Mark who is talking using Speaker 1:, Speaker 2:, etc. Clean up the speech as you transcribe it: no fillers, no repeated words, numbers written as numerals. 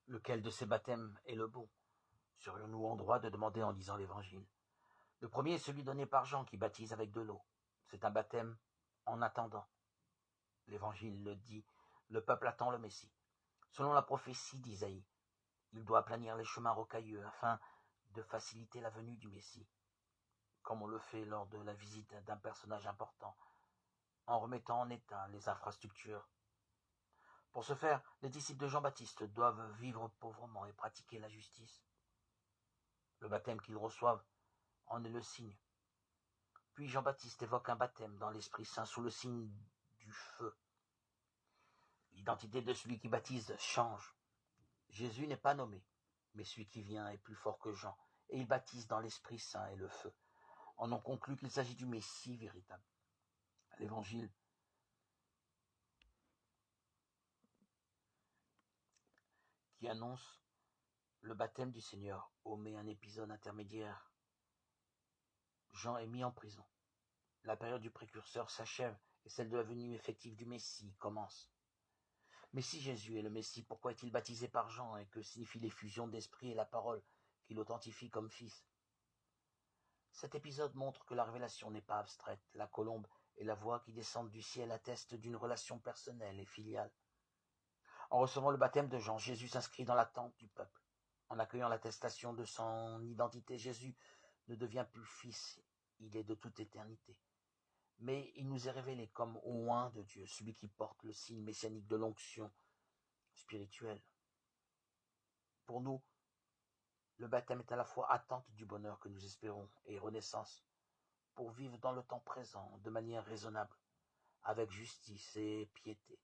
Speaker 1: Lequel de ces baptêmes est le bon? Serions-nous en droit de demander en lisant l'Évangile? Le premier est celui donné par Jean qui baptise avec de l'eau. C'est un baptême en attendant. L'Évangile le dit, le peuple attend le Messie. Selon la prophétie d'Isaïe, il doit aplanir les chemins rocailleux afin de faciliter la venue du Messie, comme on le fait lors de la visite d'un personnage important, en remettant en état les infrastructures. Pour ce faire, les disciples de Jean-Baptiste doivent vivre pauvrement et pratiquer la justice. Le baptême qu'ils reçoivent en est le signe. Puis Jean-Baptiste évoque un baptême dans l'Esprit Saint sous le signe du feu. L'identité de celui qui baptise change. Jésus n'est pas nommé, mais celui qui vient est plus fort que Jean, et il baptise dans l'Esprit Saint et le feu. On en conclut qu'il s'agit du Messie véritable. L'Évangile qui annonce le baptême du Seigneur omet un épisode intermédiaire. Jean est mis en prison. La période du précurseur s'achève et celle de la venue effective du Messie commence. Mais si Jésus est le Messie, pourquoi est-il baptisé par Jean et que signifie l'effusion d'esprit et la parole qui l'authentifie comme fils? Cet épisode montre que la révélation n'est pas abstraite. La colombe et la voix qui descendent du ciel attestent d'une relation personnelle et filiale. En recevant le baptême de Jean, Jésus s'inscrit dans l'attente du peuple. En accueillant l'attestation de son identité, Jésus ne devient plus fils, il est de toute éternité. Mais il nous est révélé comme oint de Dieu, celui qui porte le signe messianique de l'onction spirituelle. Pour nous, le baptême est à la fois attente du bonheur que nous espérons et renaissance, pour vivre dans le temps présent de manière raisonnable, avec justice et piété.